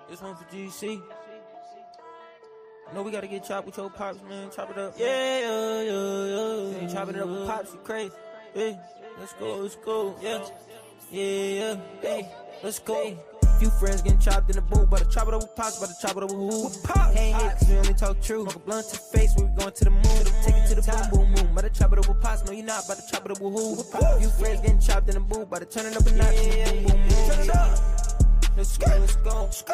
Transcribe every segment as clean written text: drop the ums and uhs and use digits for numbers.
This one for GC. No, we gotta get chopped with your pops, man. Chop it up. Yeah. Chop it up with pops, you crazy. Hey, let's go. Yeah. Hey, let's go. Few friends getting chopped in the booth, but I chop it up with pops, but I chop it up with who? Hey, cause we only talk true. Smoke a blunt to the face, we going to the moon. Take it to the boom. But I chop it up with pops, no you're not, but I chop it up with who? Few friends getting chopped in the booth, but I turn it up a notch. Boom. Let's go. I'm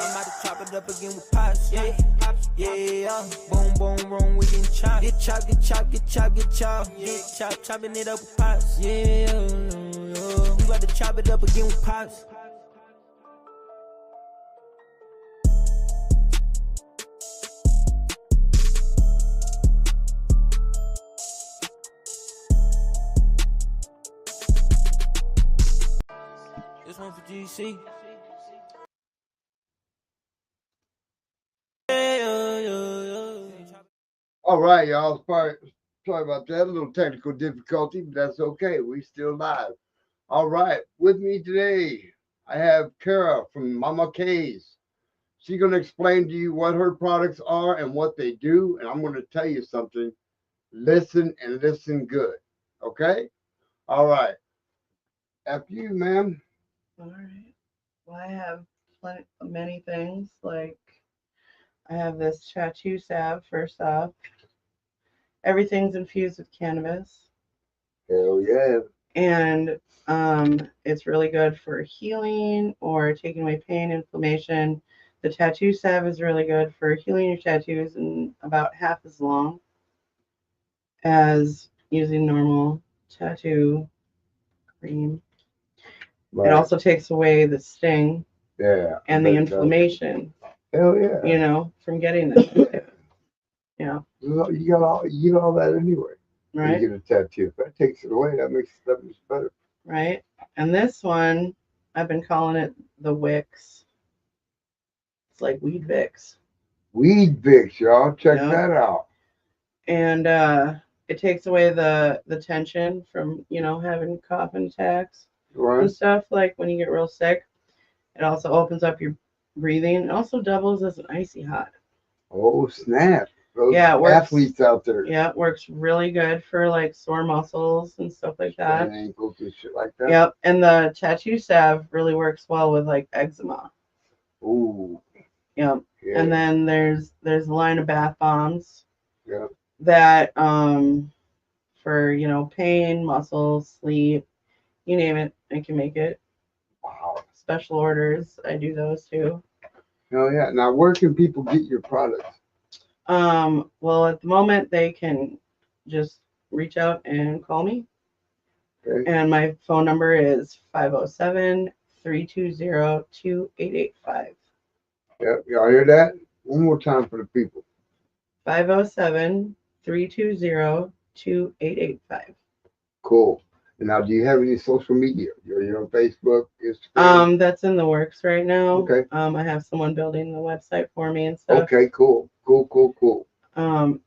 about to chop it up again with pops. Yeah. Boom, wrong, we getting chopped. Get chopped. Chopping it up with pops. Yeah. We about to chop it up again with pops. This one for GC. All right, y'all. Sorry about that. A little technical difficulty, but that's okay. We still live. All right. With me today, I have Kara from Mama K's. She's going to explain to you what her products are and what they do. And I'm going to tell you something. Listen and listen good. Okay? All right. After you, ma'am. All right. Well, I have many things. Like, I have this tattoo salve, first off. Everything's infused with cannabis. Hell yeah. And it's really good for healing or taking away pain, inflammation. The tattoo salve is really good for healing your tattoos in about half as long as using normal tattoo cream. Right. It also takes away the sting and the inflammation. Hell yeah. From getting this. Yeah. You get all that anyway. Right. You get a tattoo. If that takes it away, that makes it better. Right. And this one, I've been calling it the Wicks. It's like Weed Vicks. Weed Vicks, y'all. Check that out. And it takes away the tension from, having coughing attacks and stuff. Like when you get real sick, it also opens up your breathing. It also doubles as an icy hot. Oh, snap. Those athletes out there. Yeah, it works really good for like sore muscles and stuff like that. And ankles and shit like that. Yep. And the tattoo salve really works well with like eczema. Ooh. Yep. Yeah. And then there's a line of bath bombs. Yeah. That for pain, muscles, sleep, you name it, I can make it. Wow. Special orders, I do those too. Oh yeah. Now where can people get your products? Well, at the moment they can just reach out and call me. Okay. And my phone number is 507-320-2885. Yep, y'all hear that? One more time for the people. 507-320-2885. Cool. And now, do you have any social media? You're on Facebook, Instagram? That's in the works right now. Okay. I have someone building the website for me and stuff. Okay, cool.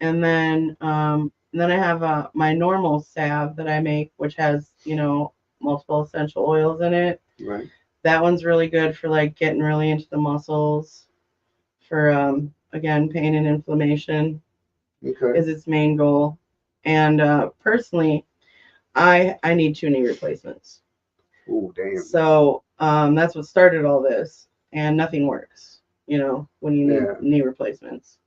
And then I have my normal salve that I make, which has, multiple essential oils in it. Right. That one's really good for like getting really into the muscles for, again, pain and inflammation. Okay. Is its main goal. And personally, I need 2 knee replacements. Oh, damn. So that's what started all this. And nothing works, when you need knee replacements.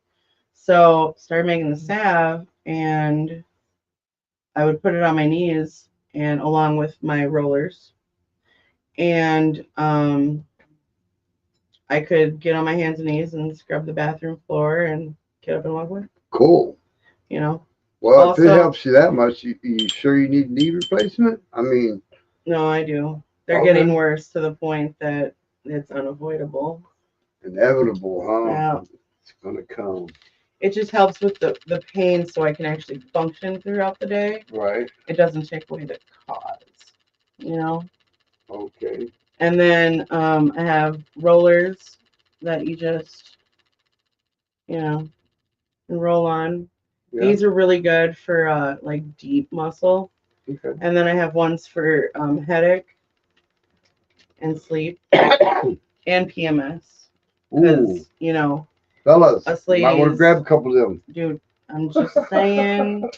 So started making the salve, and I would put it on my knees and along with my rollers. And I could get on my hands and knees and scrub the bathroom floor and get up and walk away. Cool. Well, also, if it helps you that much, you sure you need knee replacement? I mean. No, I do. They're getting worse to the point that it's unavoidable. Inevitable, huh? Yeah. It's going to come. It just helps with the pain so I can actually function throughout the day. Right. It doesn't take away the cause, Okay. And then I have rollers that you just, roll on. Yeah. These are really good for like deep muscle. Okay. And then I have ones for headache and sleep and PMS. Because, you know, fellas, us you might want to ladies, grab a couple of them. dude, I'm just saying,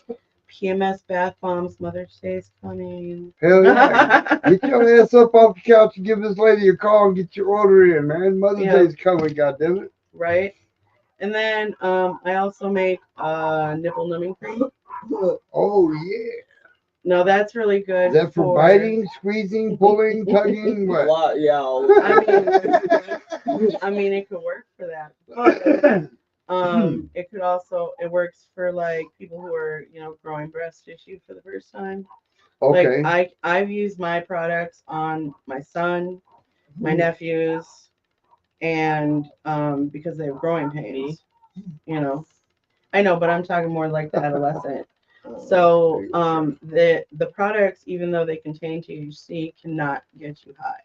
PMS bath bombs, Mother's Day's coming. Hell yeah. Get your ass up off the couch and give this lady a call and get your order in, man. Mother's Day's coming, goddammit. Right. And then I also make nipple numbing cream. Oh, yeah. No, that's really good. Is that for biting, squeezing, pulling, tugging? What? Yeah. I mean, it could work for that. But, it could also, it works for like people who are, you know, growing breast tissue for the first time. Okay. Like I've used my products on my son, my nephews, and because they have growing pains, you know. I know, but I'm talking more like the adolescent. So the products, even though they contain THC, cannot get you high.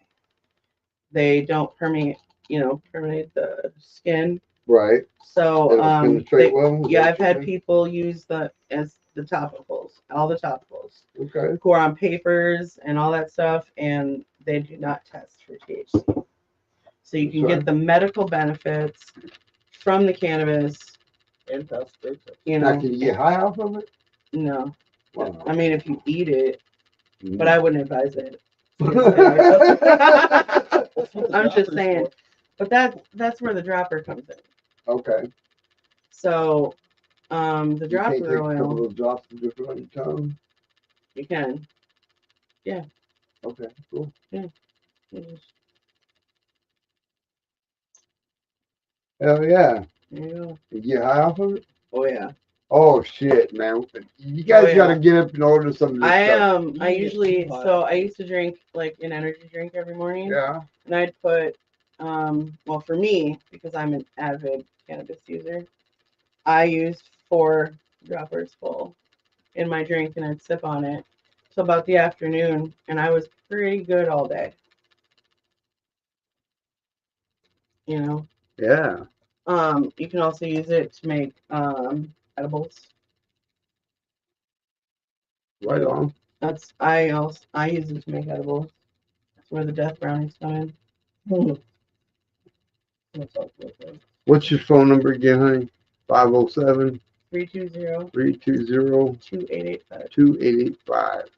They don't permeate the skin. Right. So well, yeah, I've had people use the topicals, all the topicals. Okay. Who are on papers and all that stuff, and they do not test for THC. So you can get the medical benefits from the cannabis. And test it. You know. Now, can you get high off of it? No. Wow. I mean, if you eat it, but I wouldn't advise it. I'm just saying. But that's where the dropper comes in. Okay. So, the dropper you can't take oil. a couple of drops of different on your tongue. You can. Yeah. Okay. Cool. Yeah. Hell yeah. There you go. You get high off of it? Oh yeah. Oh shit, man! You guys got to get up and order some of this stuff. I usually I used to drink like an energy drink every morning. Yeah. And I'd put well, for me, because I'm an avid cannabis user, I used 4 droppers full in my drink and I'd sip on it till about the afternoon, and I was pretty good all day. You know. Yeah. You can also use it to make edibles. Right on. I use it to make edibles. That's where the death brownies come in. What's your phone number again, honey? 507 320 320 2885. 2885.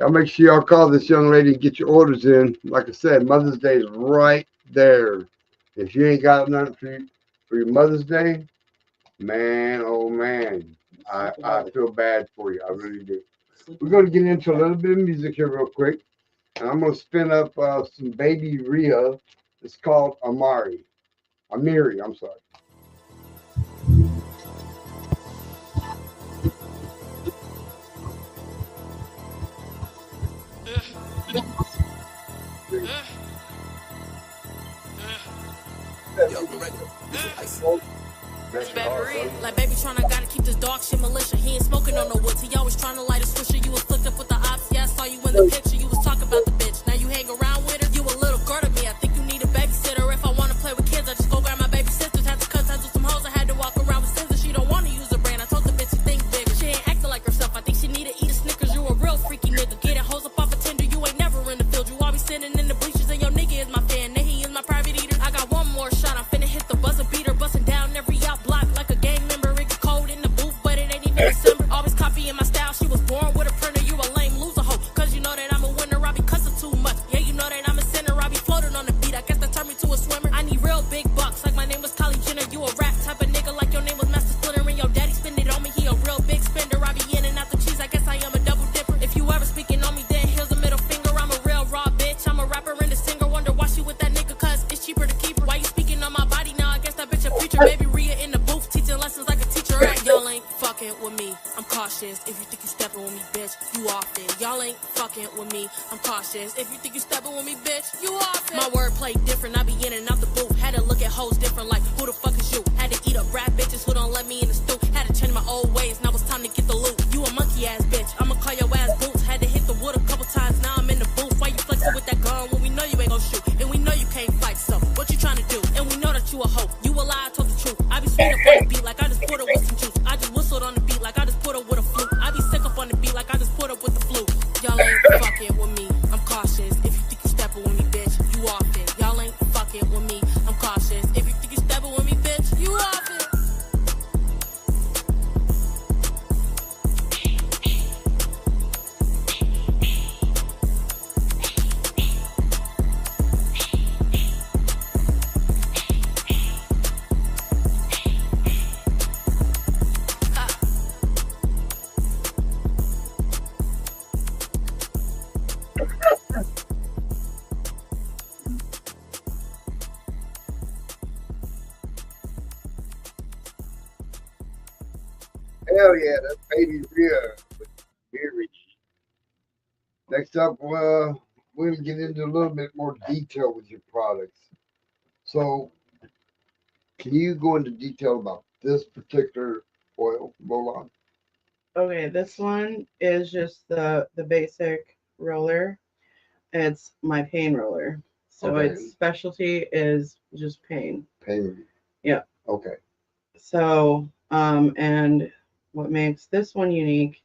Y'all make sure y'all call this young lady and get your orders in. Like I said, Mother's Day is right there. If you ain't got nothing for your Mother's Day, man, oh man, I feel bad for you. I really do. We're going to get into a little bit of music here real quick. And I'm going to spin up some Baby Rhea. It's called Amiri, I'm sorry. Like baby tryna gotta keep this dog shit militia. He ain't smoking on no woods. He always tryna light a swisher. You was flicked up with the ops. Yeah, I saw you in the picture. You was talking about the bitch. Now you hang around with her. You a little girl to me. I think you need a babysitter. If I wanna play with kids, I just go grab my baby sisters. Had to cut ties with some hoes. I had to walk around with scissors. She don't wanna use a brand. I told the bitch to think bigger. She ain't acting like herself. I think she need to eat a Snickers. You a real freaky nigga. Getting hoes up off a Tinder. You ain't never in the field. You always sitting in the bleachers. And your nigga is my fan. Then he is my private eater. I got one more shot. I'm finna hit the buzzer beater. Busting down every out block like a gang member. It get cold in the booth, but it ain't even December. Always copying my style. She was born with a printer. You a lame loser hoe. Cause you know that I'm a winner. I be cussing too much. Yeah, you know that I'm a sinner. I be floating on the beat. I guess that turned me to a swimmer. I need real big bucks. Like my name was Kylie Jenner. You a rap type of nigga. Like your name was Master Splinter. And your daddy spend it on me. He a real big spender. I be in and out the cheese. I guess I am a double dipper. If you ever speaking on me, then here's a middle finger. I'm a real raw bitch. I'm a rapper and a singer. Wonder why she with that nigga. Cause it's cheaper to keep her. Why you speaking on my body now? I guess that bitch a preacher. Baby Rhea in the booth teaching lessons like a teacher. Y'all ain't fucking with me. I'm cautious. If you think you stepping with me, bitch, you off it. Y'all ain't fucking with me. I'm cautious. If you think you stepping with me, bitch, you off it. My wordplay different. I be in and out the booth. Had to look at hoes different. Like who the fuck is you? Had to eat up rap bitches who don't let me in the stoop. Had to change my old ways. Now it's time to get the loot. You a monkey ass bitch. I'ma call your ass boots. Had to hit the wood a couple times. Now I'm in the booth. Why you flexing with that gun when we know you ain't gon' shoot? And we know you can't fight. So what you trying to do? And we know that you a hoe. You a lie. I told the truth. I be sweet up on the beat like I just put her with some juice. I just whistled on the beat like I just put her with a flute. I be sick up on the beat like I just put her with the flu. Y'all ain't fucking with me. I'm cautious. If you think you stepping with me, bitch, you off it. Y'all ain't fucking with me. I'm cautious. If you think Hell yeah, that's baby Rhea with Beery. Next up, we're going to get into a little bit more detail with your products. So, can you go into detail about this particular oil roll-on? Okay, this one is just the basic roller. It's my pain roller. So Okay. its specialty is just pain. Pain. Yeah. Okay. So, and what makes this one unique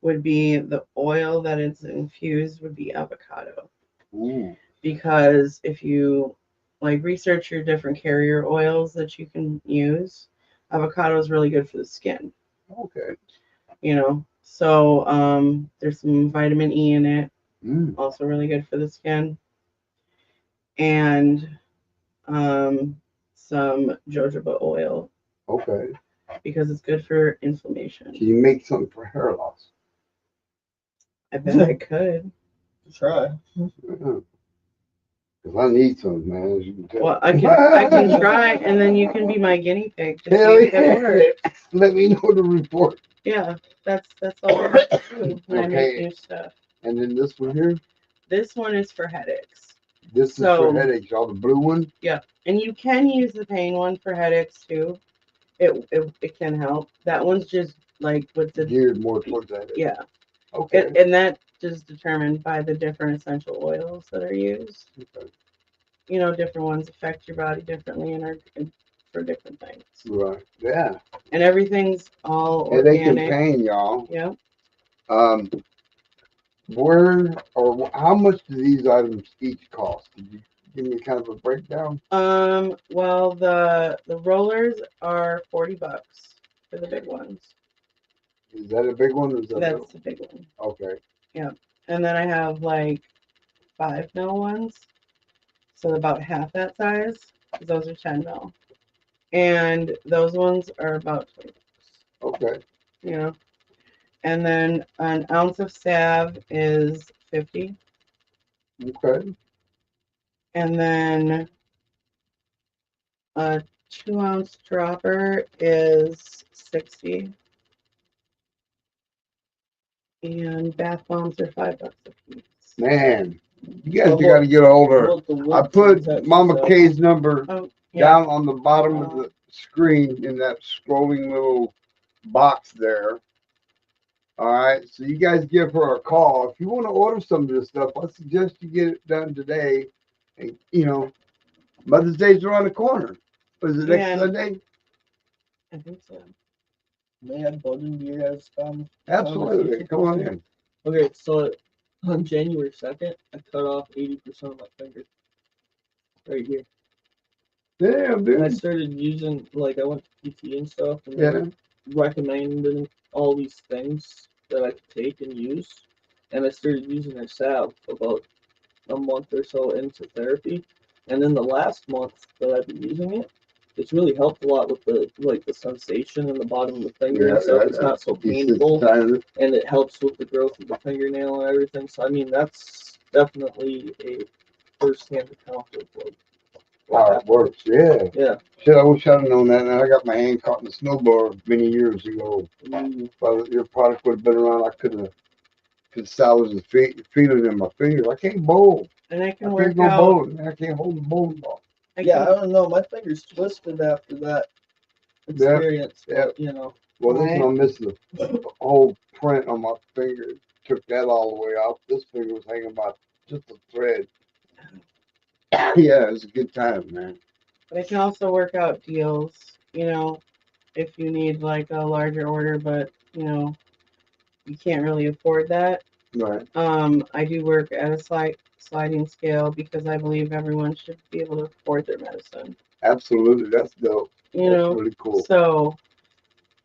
would be the oil that it's infused would be avocado. Ooh. Because if you like research your different carrier oils that you can use, avocado is really good for the skin. Okay. You know, so there's some vitamin E in it, also really good for the skin, and some jojoba oil. Okay. Because it's good for inflammation. Can you make something for hair loss? I bet I could. Try. Because I need some, man. As you can tell. Well, I can try, and then you can be my guinea pig to see Hell if it yeah. works. Let me know the report. Yeah, that's all I have to do when I make Okay. new stuff. And then this one here. This one is for headaches. This is for headaches, y'all. The blue one. Yeah, and you can use the pain one for headaches too. It can help. That one's just like with the geared more towards that. Yeah. Okay. And that is determined by the different essential oils that are used. Okay. You know, different ones affect your body differently and are for different things. Right. Yeah. And everything's all headache organic. and pain, y'all. Yeah. Where or how much do these items each cost? Could you give me kind of a breakdown? Well, the rollers are $40 for the big ones. Is that a big one? Or is that That's the big one. Okay. Yeah. And then I have like 5 mil ones. So about half that size. Those are 10 mil. And those ones are about $20. Okay. You know. And then an ounce of salve is $50. Okay. And then a 2-ounce dropper is $60. And bath bombs are $5 a piece. Man, you guys got to get older. I put Mama K's number down on the bottom of the screen in that scrolling little box there. All right, so you guys give her a call. If you want to order some of this stuff, I suggest you get it done today. And, you know, Mother's Day's around the corner. Was it next Sunday? I think so. May I button do your guys' Absolutely. Come on in. Okay, so on January 2nd, I cut off 80% of my finger. Right here. Damn, dude. And I started using, like, I went to PT and stuff, and recommending all these things that I could take and use. And I started using their salve about a month or so into therapy. And then the last month that I've been using it, it's really helped a lot with the sensation in the bottom of the finger and stuff. It's not so painful, and it helps with the growth of the fingernail and everything. So I mean, that's definitely a first-hand account of how it works. Yeah. Yeah. Shit, I wish I'd have known that. And I got my hand caught in a snowblower many years ago. If your product would have been around, I could salvage the feeling in my fingers. I can't bowl. And I can't go bowling. I can't hold the bowling ball. I don't know. My fingers twisted after that experience. Yeah. But, you know. Well, this one I'm missing the whole print on my finger. Took that all the way off. This finger was hanging by just a thread. Yeah, it was a good time, man. But I can also work out deals, you know, if you need like a larger order, but you know, you can't really afford that. Right. I do work at a sliding scale because I believe everyone should be able to afford their medicine. Absolutely, that's dope. You know, that's really cool. So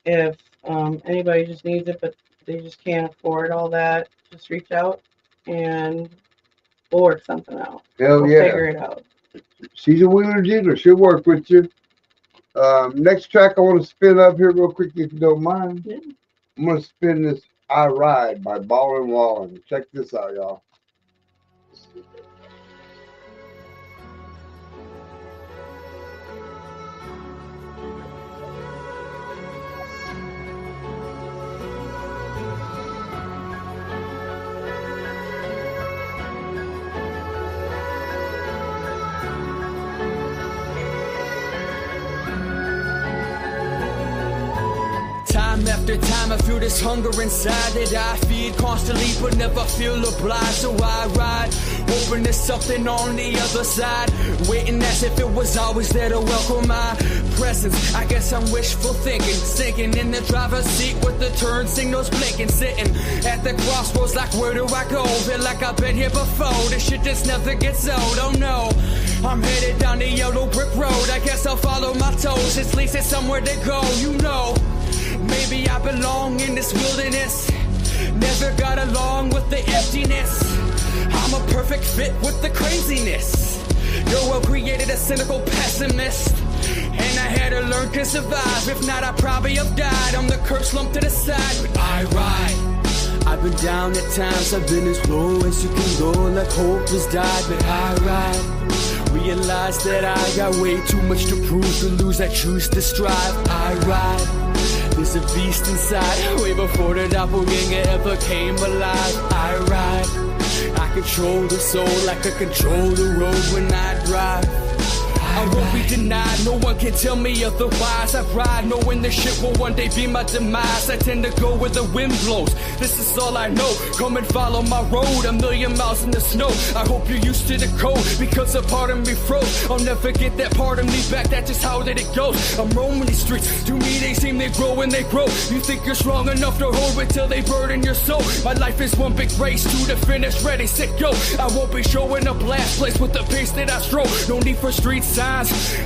if anybody just needs it, but they just can't afford all that, just reach out and we'll work something out. Hell we'll yeah. Figure it out. She's a wheeler dealer. She'll work with you. Next track I want to spin up here real quickly, if you don't mind. Yeah. I'm going to spin this I Ride by Ballin' Wallin'. Check this out, y'all. after time I feel this hunger inside that I feed constantly but never feel obliged. So I ride, hoping there's something on the other side, waiting as if it was always there to welcome my presence. I guess I'm wishful thinking, sinking in the driver's seat with the turn signals blinking, sitting at the crossroads like where do I go? Feel like I've been here before, this shit just never gets old. Oh no, I'm headed down the yellow brick road. I guess I'll follow my toes, at least it's somewhere to go. You know, maybe I belong in this wilderness, never got along with the emptiness. I'm a perfect fit with the craziness. Your world created a cynical pessimist, and I had to learn to survive. If not, I probably have died on the curb, slumped to the side. But I ride. I've been down at times, I've been as low as you can go, like hope has died. But I ride, realize that I got way too much to prove, to lose, I choose to strive. I ride, there's a beast inside, way before the doppelganger ever came alive. I ride, I control the soul like I control the road when I drive. I won't be denied, no one can tell me otherwise. I ride knowing this shit will one day be my demise. I tend to go where the wind blows, this is all I know. Come and follow my road, a million miles in the snow. I hope you're used to the cold, because a part of me froze. I'll never get that part of me back, that's just how that it goes. I'm roaming these streets, to me they seem they grow and they grow. You think you're strong enough to hold it till they burden your soul. My life is one big race to the finish, ready, set, go. I won't be showing up last place with the pace that I stroll. No need for street signs,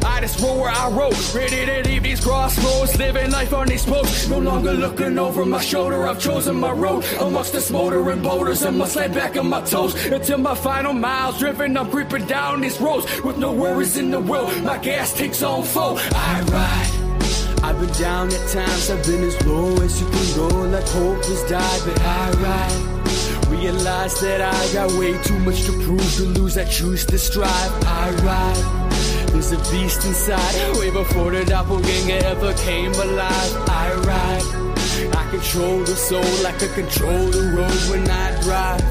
I just roll where I roll, ready to leave these crossroads, living life on these posts. No longer looking over my shoulder, I've chosen my road. Amongst the smoldering boulders, I must lay back on my toes. Until my final miles driven, I'm creeping down these roads with no worries in the world, my gas takes on full. I ride, I've been down at times, I've been as low as you can go, like hope has died. But I ride, realize that I got way too much to prove, to lose, I choose to strive. I ride, there's a beast inside, way before the doppelganger ever came alive. I ride, I control the soul like I control the road when I drive.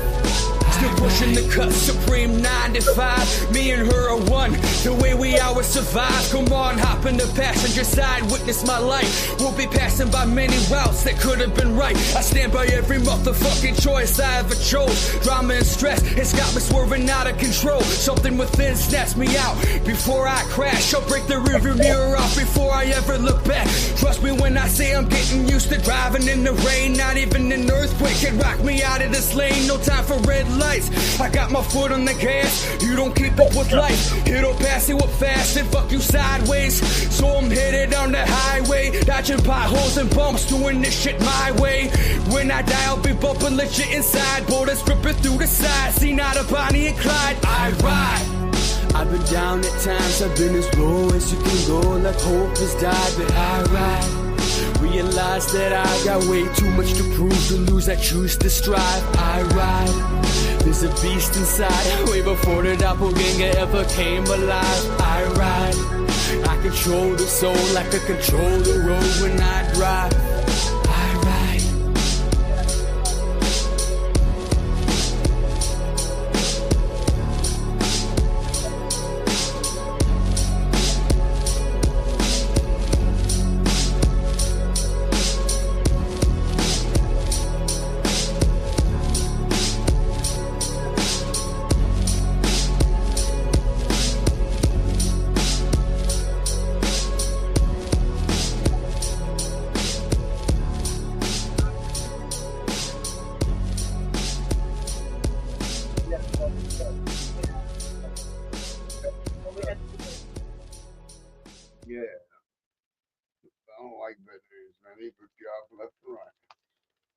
Still pushing the cut, supreme 9 to 5. Me and her are one, the way we always survive. Come on, hop in the passenger side, witness my life. We'll be passing by many routes that could have been right. I stand by every motherfucking choice I ever chose. Drama and stress, it's got me swerving out of control. Something within snaps me out before I crash. I'll break the rearview mirror off before I ever look back. Trust me when I say I'm getting used to driving in the rain. Not even an earthquake can rock me out of this lane. No time for red lights, I got my foot on the gas. You don't keep up with life, it'll pass you up fast and fuck you sideways. So I'm headed on the highway, dodging potholes and bumps, doing this shit my way. When I die I'll be bumping legit inside, borders ripping through the side. See, not a Bonnie and Clyde. I ride, I've been down at times, I've been as low as you can go, like hope has died. But I ride, realize that I got way too much to prove, to lose, I choose to strive. I ride, there's a beast inside, way before the doppelganger ever came alive. I ride, I control the soul like I control the road when I drive. I ride. Yeah. I don't like veterinarians, man. They put you off left and right.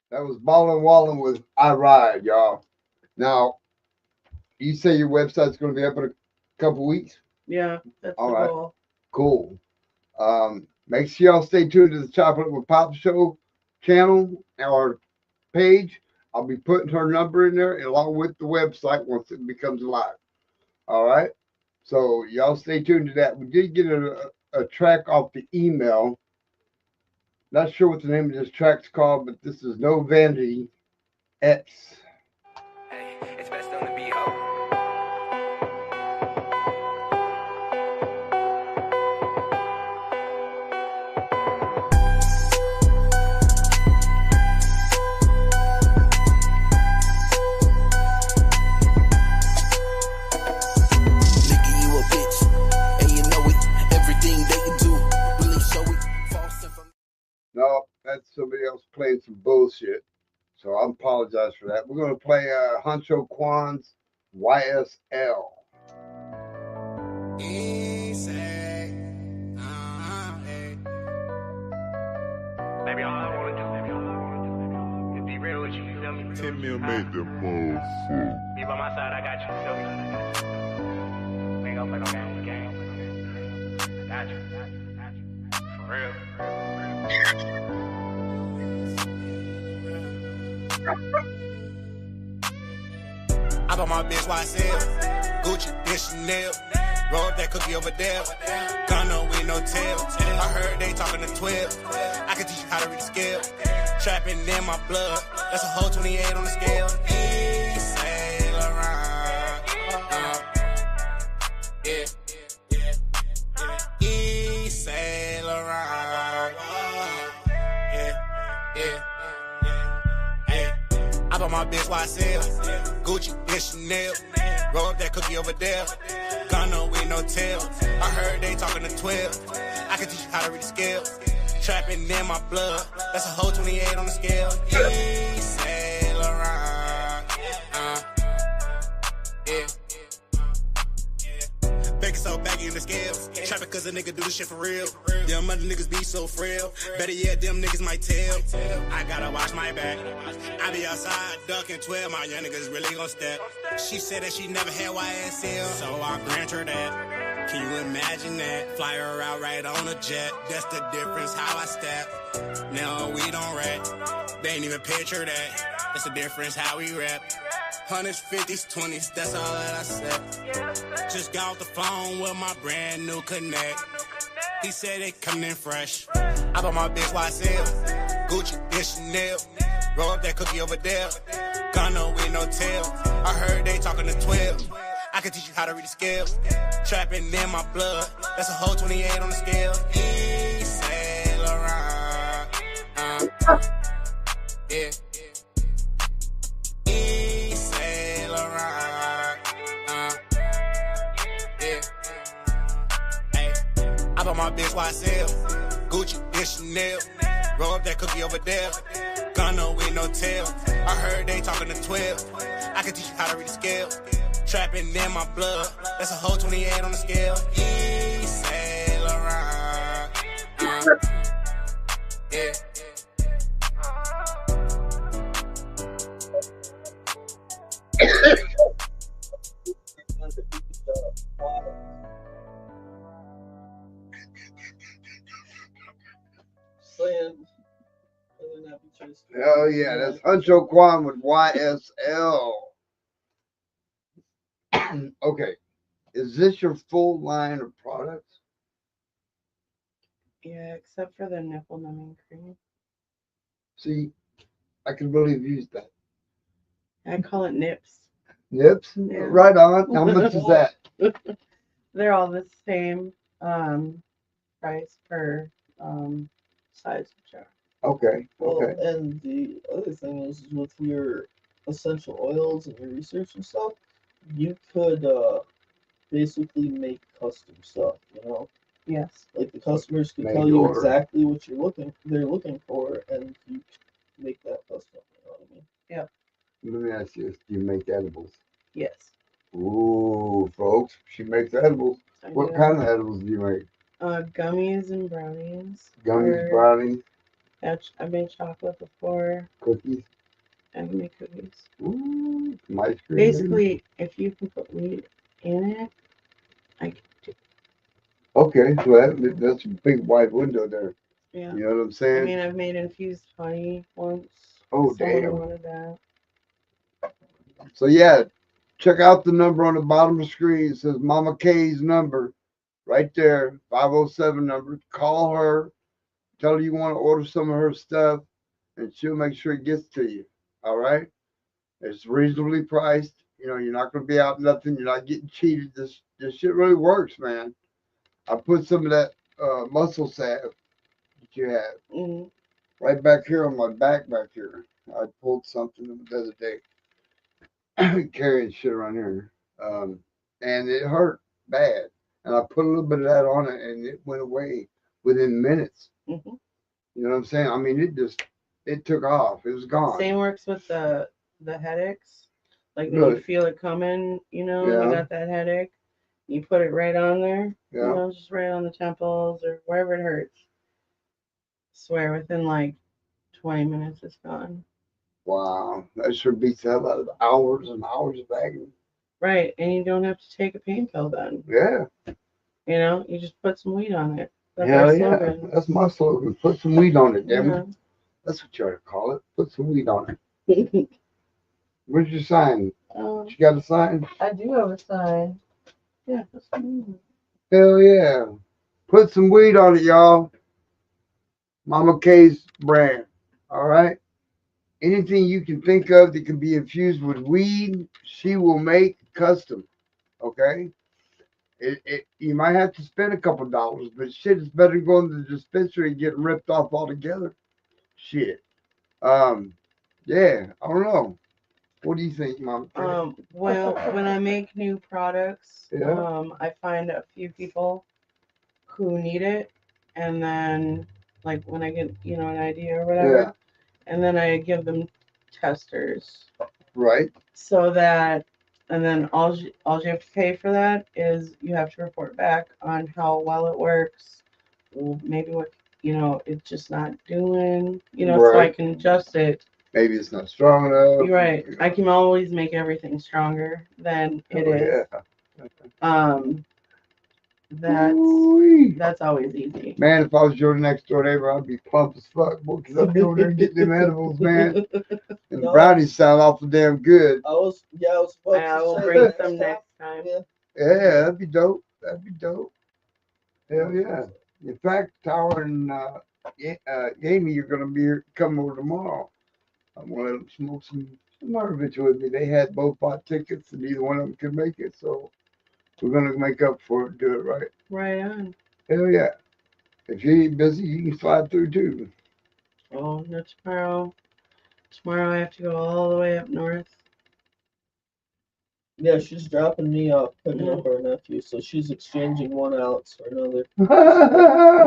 That was Ballin' Wallin' with I Ride, y'all. Now, you say your website's going to be up in a couple weeks? Yeah, that's All the right. goal. Cool. Make sure y'all stay tuned to the Chop It with Pop Show channel or page. I'll be putting her number in there along with the website once it becomes live. All right. So y'all stay tuned to that. We did get a track off the email. Not sure what the name of this track's called, but this is No Vanity X. Hey, it's best on the beat, ho. That's somebody else playing some bullshit. So I apologize for that. We're gonna play Huncho Quan's YSL. Baby, all I wanna do is be real with you, you feel me? 10 mil made them motherfucker. Be by my side, I got you, feel me? We ain't gonna play no games. I got you. For real. I bought my bitch YSL, Gucci, and Chanel. Roll up that cookie over there. Gunner with no tail. I heard they talking to 12. I can teach you how to read the scale. Trapping in my blood. That's a whole 28 on the scale. East Saint Laurent. East Saint Laurent. I bought my bitch YSL, Gucci, and Chanel. Roll up that cookie over there. Gunner with no tail. I heard they talking to 12. I can teach you how to read the scale. Trapping in my blood. That's a whole 28 on the scale. East Saint Laurent. Baking so baggy in the scales. Trapping cause a nigga do this shit for real. Them other niggas be so frail. Better yet, them niggas might tell. I gotta watch my back. I be outside ducking 12. My young niggas really gon' step. She said that she never had YSL, so I grant her that. Can you imagine that? Fly her out right on a jet. That's the difference how I step. No, we don't rap. They ain't even picture that. That's the difference how we rap. 100s, 50s, 20s, that's all that I said. Just got off the phone with my brand new connect. He said they coming in fresh. I bought my bitch YSL, Gucci, and Chanel. Roll up that cookie over there. Gunner with no tail. I heard they talking to 12. I can teach you how to read the scale. Trapping in my blood. That's a whole 28 on the scale. East Saint Laurent. East Saint Laurent. I bought my bitch YSL, Gucci, and Chanel. Roll up that cookie over there. Gunner with no tail. I heard they talking to 12. I can teach you how to read the scale. Trapping in my blood. That's a whole 28 on the scale. East Saint Laurent. Hell yeah, that's Huncho Quan with YSL. Okay, is this your full line of products? Yeah, except for the nipple numbing cream. See, I can really have used that. I call it nips. Nips? Yeah. Right on. How much is that? They're all the same price per size of jar. Okay. Well, Okay. and the other thing is with your essential oils and your research and stuff, you could basically make custom stuff, you know? Yes. Like the customers could Made tell you order. exactly what they're looking for, and you can make that custom, you know what I mean? Let me ask you this. Do you make edibles? Yes. Ooh, folks, she makes edibles. I What do. kind of edibles do you make? Gummies and brownies. Gummies, brownies, I made chocolate before. cookies? I make cookies. Ooh, some ice cream. Basically, if you can put weed in it, I can do it. Okay, so that's a big wide window there. Yeah. You know what I'm I saying? mean, I've made infused honey once. Oh, Someone damn. wanted that. So yeah, check out the number on the bottom of the screen. It says Mama K's number right there, 507 number. Call her, tell her you want to order some of her stuff, and she'll make sure it gets to you. All right? It's reasonably priced. You know, you're not going to be out nothing. You're not getting cheated. This shit really works, man. I put some of that muscle salve that you have Mm-hmm. right back here on my back here. I pulled something the other day. Carrying shit around here. And it hurt bad. And I put a little bit of that on it and it went away within minutes. Mm-hmm. You know what I'm saying? I mean, it took off. It was gone. Same works with the headaches. Like when Really? you feel it coming, you know, Yeah. you got that headache. You put it right on there. Yeah. You know, just right on the temples or wherever it hurts. Swear within like 20 minutes it's gone. Wow, that sure beats the hell out of hours and hours of agony. Right, and you don't have to take a pain pill then. Yeah. You know, you just put some weed on it. That's Hell our yeah. slogan. That's my slogan. Put some weed on it, damn Yeah. it. That's what you ought to call it. Put some weed on it. Where's your sign? You got a sign? I do have a sign. Yeah, that's fine. Hell yeah. Put some weed on it, y'all. Mama K's brand. All right? Anything you can think of that can be infused with weed, she will make custom. Okay? You might have to spend a couple dollars, but shit, it's better than going to the dispensary and getting ripped off altogether. Shit. Yeah, I don't know. What do you think, Mom? Well, when I make new products, Yeah. I find a few people who need it, and then like when I get, you know, an idea or whatever, Yeah. and then I give them testers. Right. So that, and then all you have to pay for that is you have to report back on how well it works, maybe what, you know, it's just not doing, you know, so I Right. can adjust it. Maybe it's not strong enough. You're right. I can always make everything stronger than it is. That's always easy. Man, if I was your next door neighbor, I'd be plump as fuck. Boy, 'cause I'd be over there getting them edibles, man. And the brownies sound awful damn good. I was about I to will say bring that. some next time. Yeah. Yeah, that'd be dope. That'd be dope. Hell yeah. In fact, Tower and Amy are gonna be here, come over tomorrow. I'm gonna let them smoke some of it with me. They had both bought tickets and neither one of them could make it, so we're gonna make up for it, do it right. Right on. Hell yeah. If you ain't busy, you can slide through too. Oh, not tomorrow. Tomorrow I have to go all the way up north. Yeah, she's dropping me off, picking up our nephew, so she's exchanging one Alex for another.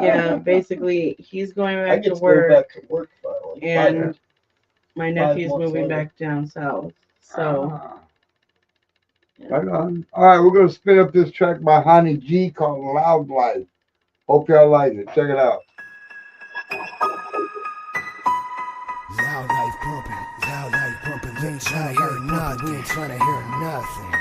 Yeah, basically he's going I back get to to work, go back to work finally. and my nephew's months moving later. back down south. So Right on. All right, we're gonna spin up this track by Honey G called Loud Life. Hope y'all like it. Check it out. Loud life pumping, we ain't tryna hear nothing, we ain't tryna hear nothing.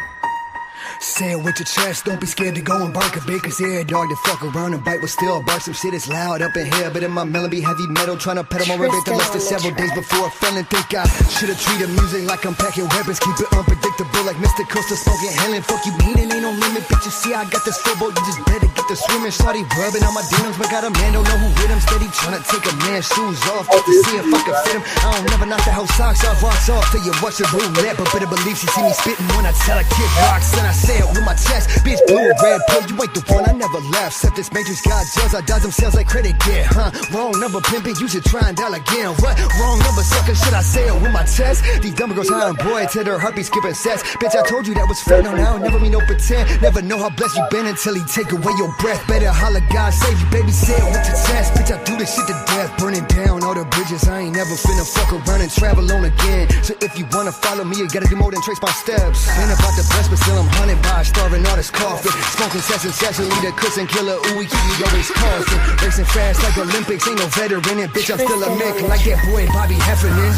Say it with your chest, don't be scared to go and bark a bit, cause yeah, dog to fuck around and bite will still bark. Some shit is loud up in here, but in my melody heavy metal, trying to pedal more bit to less than several days before I fell and think I should've treated music like I'm packing weapons, keep it unpredictable like Mr. Costa smoking Helen. Fuck you mean it ain't no limit, bitch, you see I got this football, you just better get the swimming. Shawty rubbing on my denims, but got a man, don't know who with him, steady trying to take a man's shoes off, just to see if I can fit him. I don't never knock the whole socks off, walks off till you watch the roulette, but better believe she see me spitting when I tell her kick rocks, and I say it with my chest, bitch blue or red pill, you ain't the one, I never left, except this matrix got jails, I dodge themselves like credit debt, huh, wrong number pimping, you should try and dial again, what, wrong number sucker, should I say it with my chest, these dumb girls high on boy, till their heartbeat skipping sets, bitch I told you that was fake, no now, never mean no pretend, never know how blessed you been until he take away your breath, better holler God save you, baby, say it with your chest, bitch I do this shit to death, burning down all the bridges, I ain't never finna fuck around and travel on again, so if you wanna follow me, you gotta do more than trace my steps, ain't about the best, but still I'm hunted by starving artist coffin, smoking session, lead a cuss and killer, ooh, we keep me always coughing, racing fast like Olympics, ain't no veteran, and bitch I'm still a Mick, like that boy Bobby Heffernan,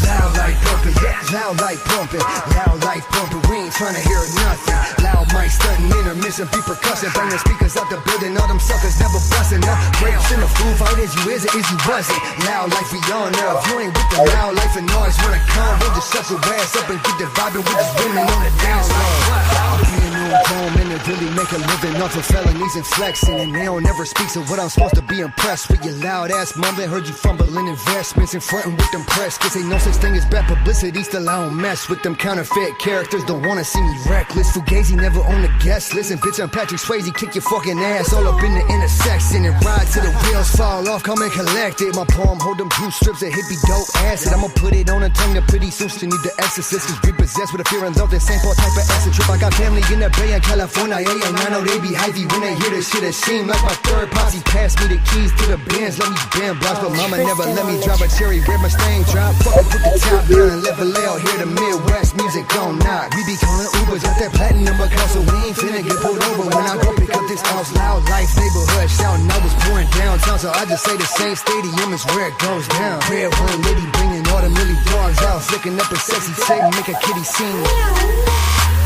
loud like pumping, loud like pumping, we ain't tryna hear nothing, loud mic stunting, intermission, be percussion, bang the speakers out the building, all them suckers never busting up, breaks in the food fight, is you wasn't, loud life we on now, if you ain't with the loud life and noise, wanna come, we'll just shut your ass up and get the vibing with these women on the dance floor, being on home and they really make a living off of felonies and flexing, and they don't ever speak to what I'm supposed to be impressed with, your loud ass mumbling, heard you fumbling investments and fronting with them press, cause ain't no such thing as bad publicity, still I don't mess with them counterfeit characters, don't wanna see me reckless, Fugazi never on the guest list, and bitch I'm Patrick Swayze, kick your fucking ass all up in the intersection and ride to the wheel scales fall off, come and collect it. My palm hold them 2 strips of hippie dope acid. I'ma put it on a tongue that pretty soon she need the exorcist. Cause repossessed with a fear and love, that same type of acid trip. I got family in the Bay in California, yeah, and I know they be hypey when they hear this shit. It seem like my third posse passed me the keys to the Benz. Let me bend blocks, but mama never let me drive a cherry red Mustang drop. Fuck it, put the top down and let Vallejo hear the Midwest music gon' knock. We be calling Ubers at that platinum account, so we ain't finna get pulled over when I go pick up this house. Loud life, neighborhood shouting, I was pouring downtown, so I just say the same stadium is where it goes down. Red one lady bringing all the milli dogs out, flicking up a sexy chick, make a kitty sing.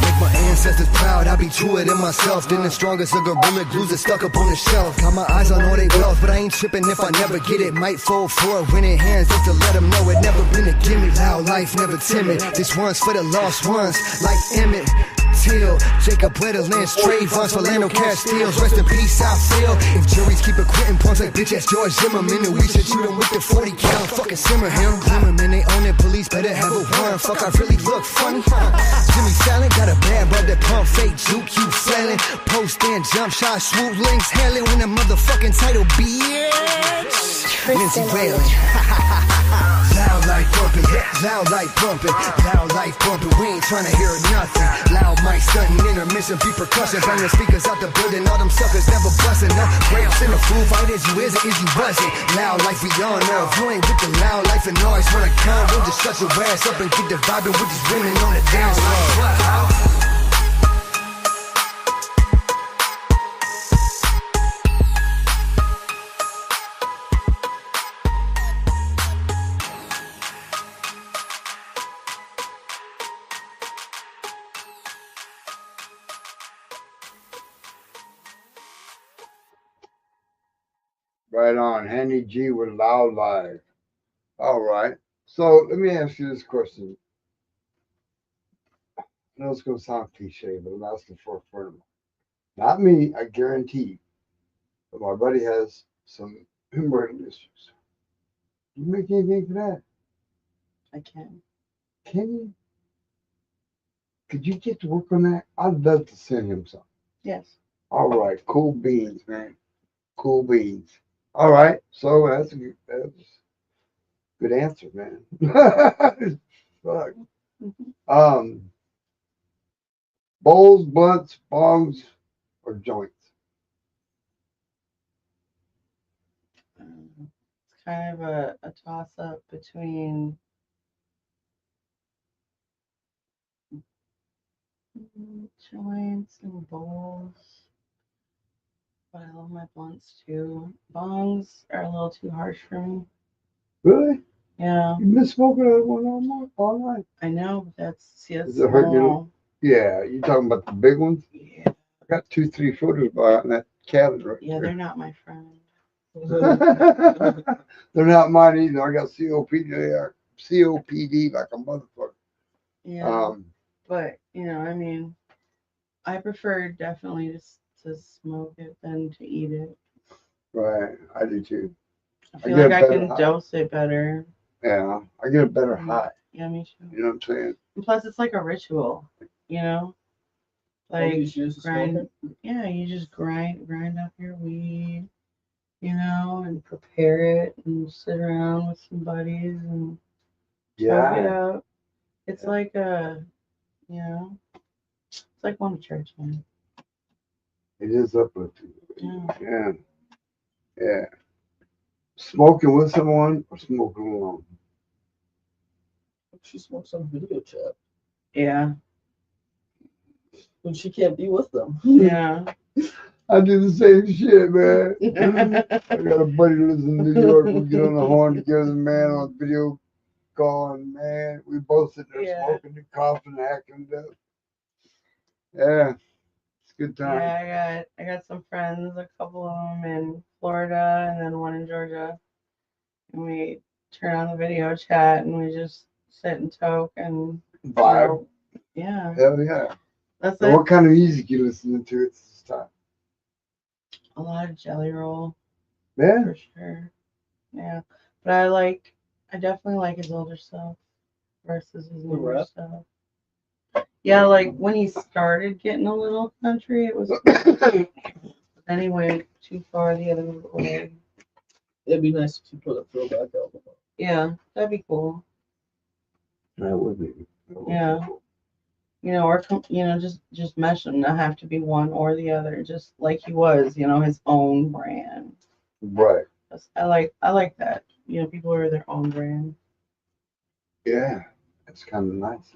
Make my ancestors proud, I be truer than myself. Then the strongest of gorilla glues are stuck up on the shelf. Got my eyes on all they wealth, but I ain't tripping if I never get it. Might fold for it, winning hands just to let them know it never been a gimmick. Loud life, never timid. This one's for the lost ones, like Emmett Till, Jacob Weatherlands, Trayvon, Philando Castiles. Rest in peace, I feel. If juries keep acquitting punks like bitch ass George Zimmerman, then we should shoot him with the 40 count. Fucking simmer him. Zimmerman, they own it. Police better have a warrant. Fuck, I really look funny. Jimmy Fallon got a bad bro that pump fake juke, you flailing. Post and jump shot, swoop links, hailing when the motherfucking title bitch. Lindsay Whalen. Loud like bumping, loud like bumping, loud like bumping. We ain't tryna hear nothing. Loud mic stunting, intermission, beat percussion. Bang the speakers out the building, all them suckers never busting up. Grapes in the food fight, is you buzzing? Loud life we on earth. You ain't with the loud life and noise wanna come. We'll just shut your ass up and get the vibing with these women on the dance floor. Right on. Handy G with Loud Live. All right. So let me ask you this question. I know it's going to sound cliche, but I'm asking for a friend of mine. Not me, I guarantee. But my buddy has some hemorrhoidal issues. You make anything for that? I can. Can you? Could you get to work on that? I'd love to send him some. Yes. All right. Cool beans, man. Cool beans. All right, so that's a good answer, man. Fuck. Bowls, blunts, bongs, or joints? It's kind of a toss-up between joints and bowls. But I love my blunts too. Bongs are a little too harsh for me. Really? Yeah. You've been smoking on one all night. I know, but that's Is it hurting you? Yeah, you talking about the big ones? Yeah. I got 2-3 footers on that cabinet right Yeah, there. they're not my friend. They're not mine either. I got COPD like a motherfucker. Yeah. But I mean, I prefer definitely just to smoke it than to eat it. Right, I do too. I feel like I can dose it better. Yeah, I get a better high. Yeah, me too. You know what I'm saying? And plus, it's like a ritual, Like grind. Yeah, you just grind up your weed, and prepare it and sit around with some buddies and smoke it out. It's like it's like going to church, man. It is uplifting. Yeah. Yeah. Smoking with someone or smoking alone? She smokes on video chat. Yeah. When she can't be with them. Yeah. I do the same shit, man. I got a buddy who lives in New York. We get on the horn together, man, on a video call, and man, we both sit there smoking and coughing and acting up. Yeah. Good time. Yeah, I got some friends, a couple of them in Florida and then one in Georgia. And we turn on the video chat and we just sit and talk and vibe. Yeah. Hell yeah. That's so what kind of music you listening to at this time? A lot of Jelly Roll. Yeah. For sure. Yeah. But I definitely like his older stuff versus his newer stuff. Yeah, like when he started getting a little country, it was cool. But then he went too far the other way. It'd be nice if you put a throwback album up. Yeah, that'd be cool. That would be. Yeah. You know, or just mesh them. Not have to be one or the other. Just like he was, his own brand. Right. I like that. People are their own brand. Yeah. It's kind of nice.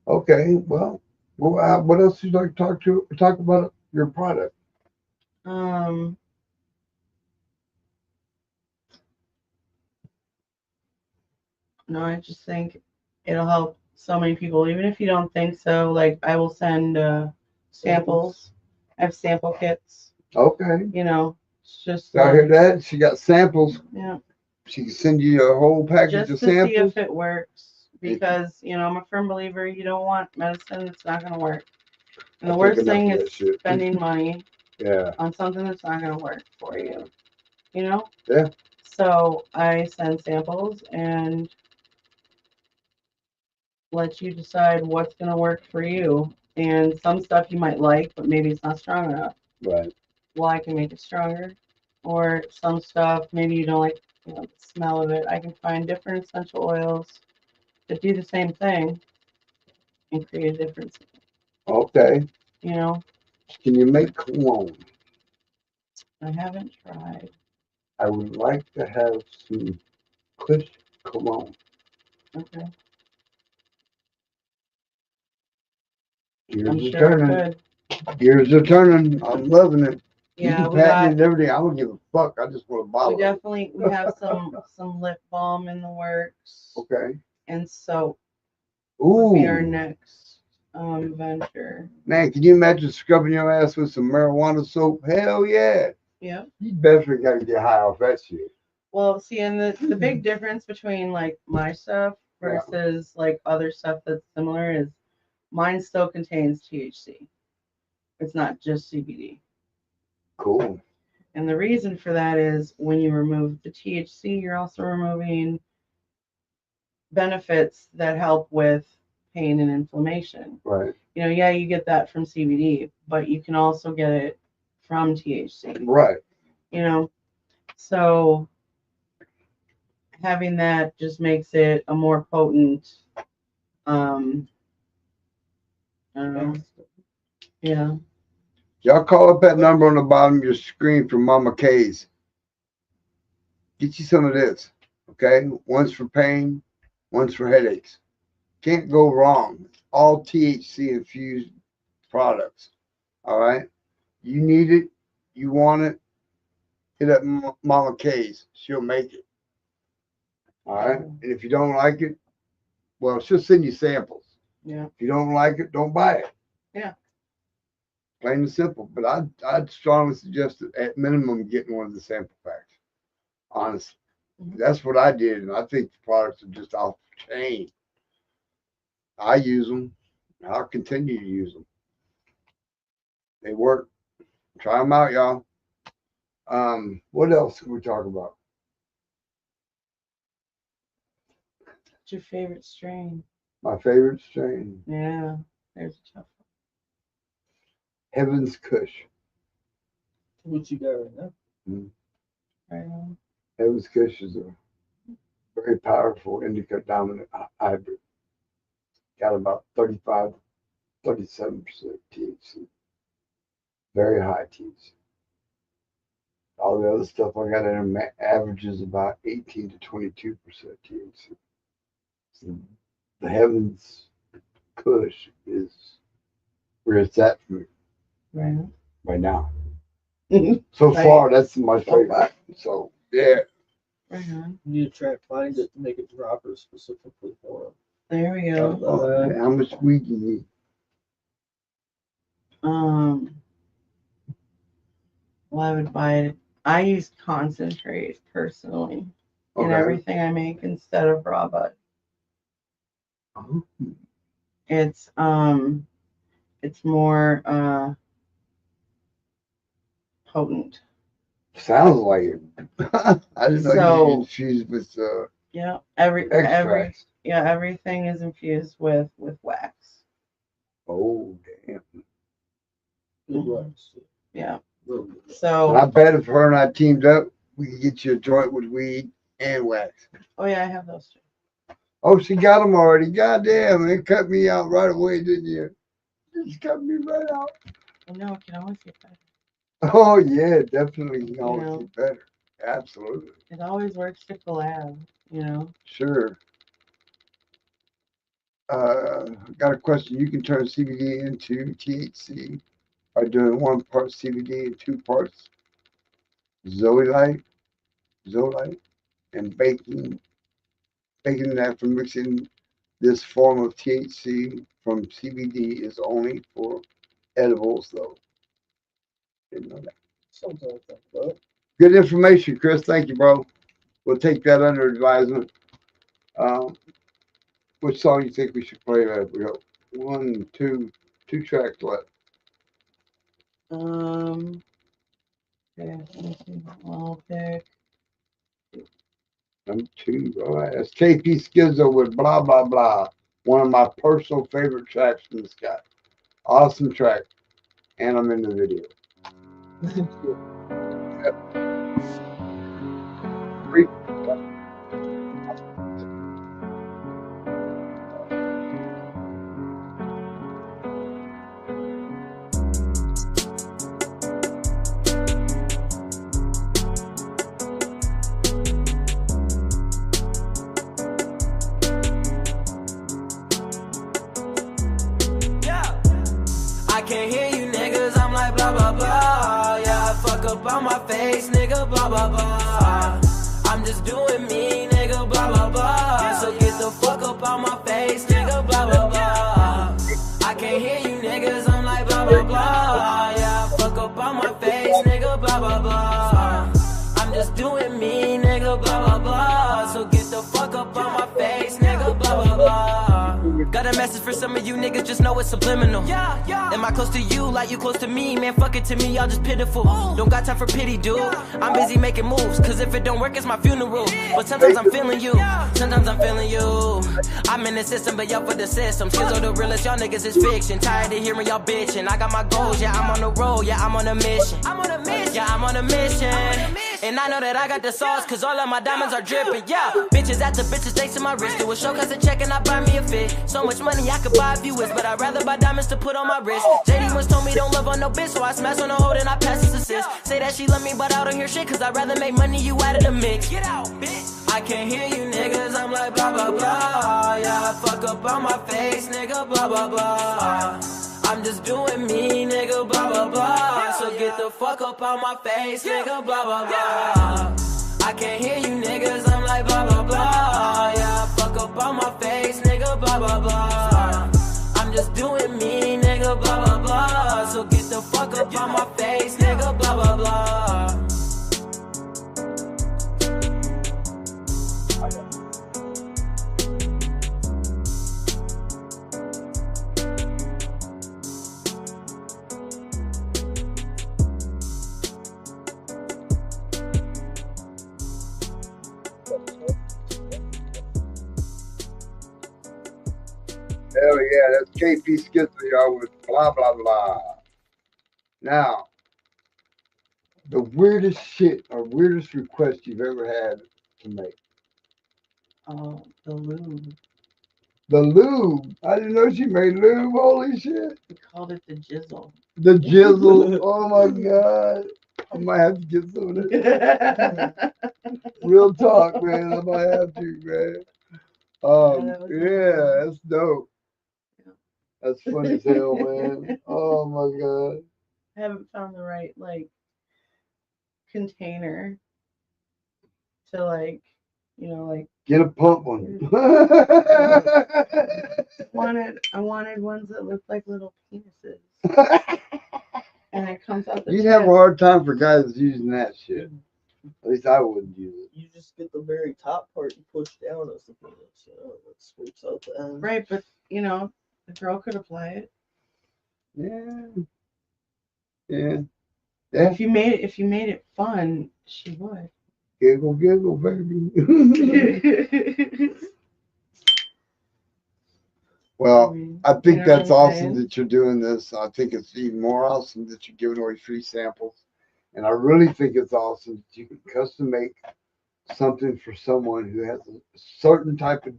Okay. Well, what else would you like to talk about your product? Um, no, I just think it'll help so many people. Even if you don't think so, like I will send samples. I have sample kits. Okay. It's just I hear that. She got samples. yeah. She can send you a whole package Just of to see samples. if it works. Because, I'm a firm believer you don't want medicine that's not going to work. And the worst thing is spending money on something that's not going to work for you. Yeah. So I send samples and let you decide what's going to work for you. And some stuff you might like, but maybe it's not strong enough. Right. Well, I can make it stronger. Or some stuff, maybe you don't like the smell of it. I can find different essential oils that do the same thing and create a difference. Okay. Can you make cologne? I haven't tried. I would like to have some Kush cologne. Okay. Gears I'm are sure turning. I could. Gears are turning. I'm loving it. Yeah, you can patent it and everything. I don't give a fuck. I just want to bottle we have some lip balm in the works. Okay. And soap Ooh. would be our next venture. Man, can you imagine scrubbing your ass with some marijuana soap? Hell yeah. Yeah. You definitely got to get high off that shit. Well, see, and the big difference between like my stuff versus like other stuff that's similar is mine still contains THC. It's not just CBD. Cool. And the reason for that is when you remove the THC, you're also removing benefits that help with pain and inflammation. Right. You get that from CBD, but you can also get it from THC. Right. So having that just makes it a more potent, I don't know. Yeah. Y'all call up that number on the bottom of your screen from Mama K's. Get you some of this, okay? One's for pain, one's for headaches. Can't go wrong. All THC infused products, all right? You need it, you want it, hit up Mama K's. She'll make it, all right? And if you don't like it, well, she'll send you samples. Yeah. If you don't like it, don't buy it. Yeah. Plain and simple. But I'd strongly suggest at minimum getting one of the sample packs. Honestly. Mm-hmm. That's what I did, and I think the products are just off the chain. I use them. I'll continue to use them. They work. Try them out, y'all. What else can we talk about? What's your favorite strain? My favorite strain. Yeah, there's a tough one. Heaven's Kush. What you got right now? Mm-hmm. Right on. Heaven's Kush is a very powerful indica dominant hybrid. Got about 35, 37% THC. Very high THC. All the other stuff I got in there averages about 18 to 22% THC. So the Heaven's Kush is where it's at for me. Right now. So far, that's my favorite. So, yeah. You need to try to find it to make a dropper specifically for it. There we go. How much weed do you need? Well, I would buy it. I use concentrate personally in everything I make instead of raw bud. It's more potent. Sounds like it. I didn't know you infused with everything is infused with wax. Oh damn. Good wax. Yeah. So I bet if her and I teamed up, we could get you a joint with weed and wax. oh yeah, I have those too. Oh, she got them already. Goddamn, it cut me out right away, didn't you? Just cut me right out. Well, no, it can always get better. Oh yeah, definitely. You can always get better. Absolutely. It always works to collab, you know. Sure. Got a question. You can turn CBD into THC by doing 1 part CBD and 2 parts Zoelite, and baking that for mixing this form of THC from CBD is only for edibles, though. Didn't know that. Something like that, bro. Good information, Chris. Thank you, bro. We'll take that under advisement. Which song you think we should play? We got 1, 2 tracks left. Okay, let me see. I'll pick. Number 2. All right. That's KP Skizzo with Blah Blah Blah. One of my personal favorite tracks from this guy. Awesome track. And I'm in the video. I can't hear you niggas, I'm like blah blah blah. Yeah, I fuck up on my face, nigga, blah blah blah. I'm just doing me, nigga, blah blah blah. So get the fuck up on my face, nigga, blah blah blah. I can't hear you niggas, I'm like blah blah blah. Yeah, I fuck up on my face, nigga, blah blah blah. I'm just doing me, nigga, blah blah blah. So get the fuck up on my face, nigga, blah blah blah. Got a message for some of you niggas, just know it's subliminal. Am I close to you like you close to me? Man, fuck it to me, y'all just pitiful. Don't got time for pity, dude. I'm busy making moves, cause if it don't work, it's my funeral. But sometimes I'm feeling you, sometimes I'm feeling you. I'm in the system, but y'all for the system. Skills are the realest, y'all niggas is fiction. Tired of hearing y'all bitching. I got my goals, yeah, I'm on the road, yeah, I'm on a mission. Yeah, I'm on a mission. And I know that I got the sauce, cause all of my diamonds are dripping, yeah. Bitches at the bitches, thanks to my wrist. Do a show, cause a check and I buy me a fit. So much money I could buy a few wish, but I'd rather buy diamonds to put on my wrist. JD once told me don't love on no bitch, so I smash on the hold and I pass this assist. Say that she love me, but I don't hear shit, cause I'd rather make money you out of the mix. Get out, bitch. I can't hear you niggas, I'm like blah blah blah. Yeah, I fuck up on my face, nigga, blah blah blah. I'm just doing me, nigga, blah blah blah. So get the fuck up on my face, nigga, blah blah blah. I can't hear you niggas, I'm like blah blah blah. Yeah, I fuck up on my face, nigga, blah blah blah. I'm just doing me, nigga, blah blah blah. So get the fuck up on my face, nigga, blah blah blah. Hell yeah, that's KP Skizzo, y'all, with blah, blah, blah. Now, the weirdest shit or weirdest request you've ever had to make. Oh, the lube. The lube. I didn't know she made lube. Holy shit. We called it the jizzle. The jizzle. Oh my God. I might have to get some of that. Real talk, man. I might have to, man. Yeah, that's dope. That's funny as hell, man. Oh my God. I haven't found the right container to get a pump one. I wanted ones that looked like little penises. And it comes out the You'd have a hard time for guys using that shit. At least I wouldn't use it. You just get the very top part and push down as the penis, that sweeps out the end. Right, but the girl could apply it. Yeah. Yeah. If you made it fun, she would. Giggle, giggle, baby. Well, I think that's awesome that you're doing this. I think it's even more awesome that you're giving away free samples. And I really think it's awesome that you can custom make something for someone who has a certain type of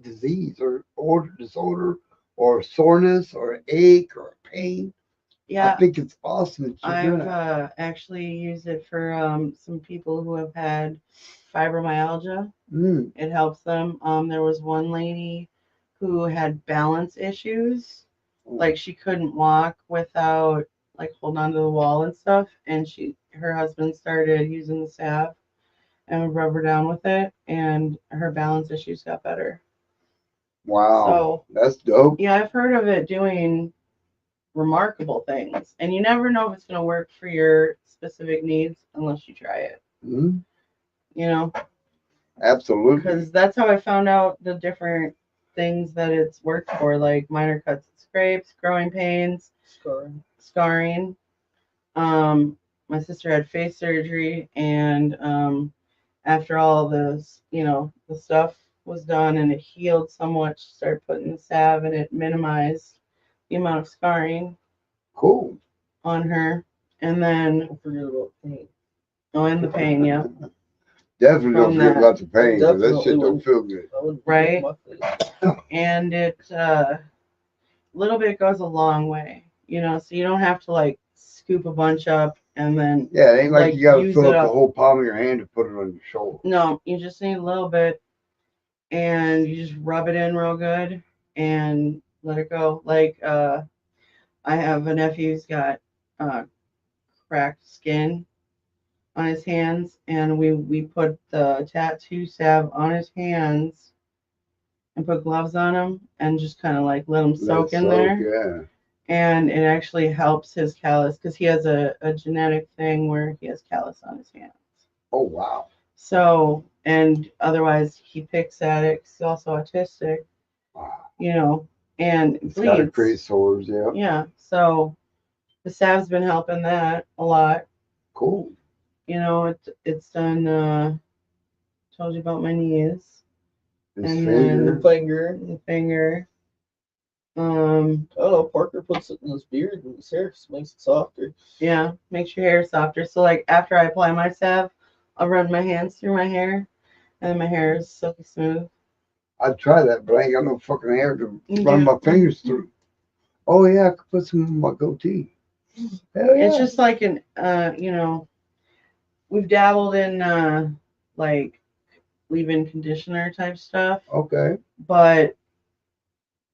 disease or disorder or soreness or ache or pain. Yeah, I think it's awesome that you're doing I've it. actually used it for some people who have had fibromyalgia. Mm. It helps them. There was one lady who had balance issues, like she couldn't walk without like holding onto the wall and stuff. And her husband started using the salve and would rub her down with it, and her balance issues got better. Wow, So that's dope. yeah, I've heard of it doing remarkable things, and you never know if it's going to work for your specific needs unless you try it. Mm. You know, Absolutely. because that's how I found out the different things that it's worked for, like minor cuts and scrapes, growing pains, scarring. My sister had face surgery, and after all this, the stuff was done and it healed somewhat, she started putting the salve, and it minimized the amount of scarring Cool. on her. And then, Don't forget about pain. oh, and the pain, yeah. Definitely don't From forget that. about the pain, 'cause that Definitely shit don't wouldn't- feel good. I wouldn't Right. my face. And it, little bit goes a long way, so you don't have to like scoop a bunch up and then Yeah, it ain't like you gotta use fill it up the up. whole palm of your hand to put it on your shoulder. No, you just need a little bit, and you just rub it in real good and let it go. Like I have a nephew who's got cracked skin on his hands, and we put the tattoo salve on his hands and put gloves on him and just kind of like let him soak in there. Yeah. And it actually helps his callus because he has a genetic thing where he has callus on his hands. Oh wow. So, and otherwise he picks at it 'cause he's also autistic, Wow. And It's gotta bleeds. create sores, yeah. Yeah. So the salve's been helping that a lot. Cool. It's done. Told you about my knees. His And finger. then the finger. I don't know. Parker puts it in his beard and his hair just makes it softer. Yeah, makes your hair softer. So like after I apply my salve, I'll run my hands through my hair, and then my hair is silky smooth. I'd try that, but I ain't got no fucking hair to You run do. my fingers through. Oh yeah, I could put some in my goatee. Hell yeah. It's just like we've dabbled in like leave-in conditioner type stuff, Okay. but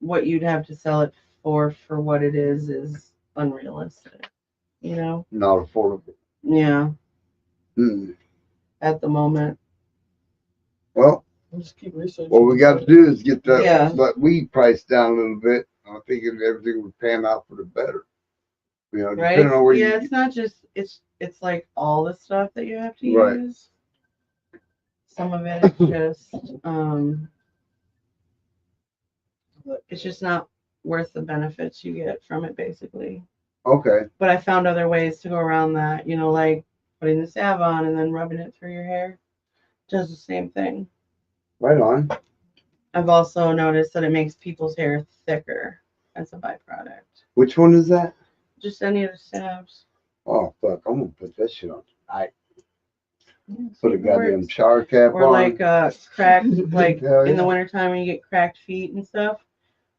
what you'd have to sell it for what it is unrealistic. Not affordable. Yeah, Hmm. at the moment. Well, We'll just keep researching. what we got to do is get Yeah. that weed price down a little bit. I think everything would pan out for the better. Right? Depending on where Yeah, you. it's not just it's like all the stuff that you have to Right. use. Some of it is just it's just not worth the benefits you get from it basically. Okay. But I found other ways to go around that, like putting the salve on and then rubbing it through your hair. Does the same thing. Right on. I've also noticed that it makes people's hair thicker as a byproduct. Which one is that? Just any of the salves. Oh fuck! I'm gonna put that shit on tonight. Yeah, Put a see if it goddamn works. shower cap Or on. like cracked, like Hell in the yeah. wintertime when you get cracked feet and stuff,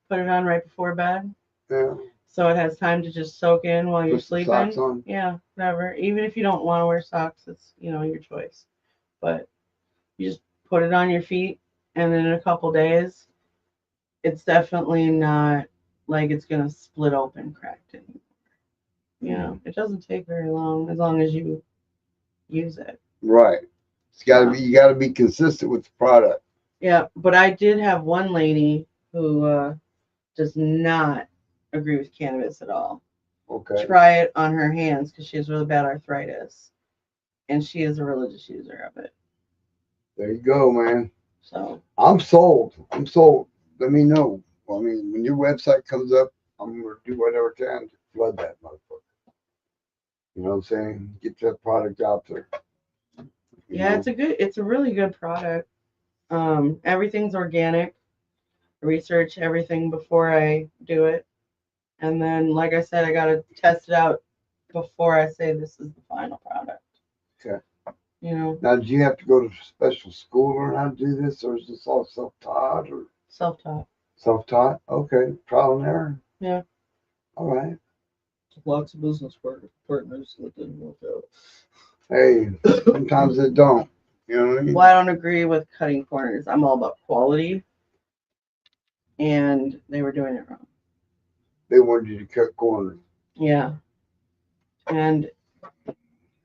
put it on right before bed. Yeah. So it has time to just soak in while you're Put some sleeping. socks on. Yeah, whatever. Even if you don't want to wear socks, it's your choice. But you just put it on your feet, and then in a couple days, it's definitely not like it's gonna split open cracked anymore. It doesn't take very long as you use it. Right. It's gotta be. You gotta be consistent with the product. Yeah, but I did have one lady who does not agree with cannabis at all. Okay. Try it on her hands because she has really bad arthritis, and she is a religious user of it. There you go, man. So I'm sold. I'm sold. Let me know. I mean, when your website comes up, I'm gonna do whatever I can to flood that motherfucker. You know what I'm saying? Get that product out there. You yeah, know? it's a really good product. Everything's organic. I research everything before I do it, and then, like I said, I gotta test it out before I say this is the final product. Okay. You know, Now, do you have to go to special school to learn how to do this, or is this all self-taught or self-taught. self-taught? Okay, trial and error. Yeah. All right. Lots of business partners that didn't work out. Hey, sometimes it don't. You know what I mean? Well, I don't agree with cutting corners. I'm all about quality, and they were doing it wrong. They wanted you to cut corners. Yeah. And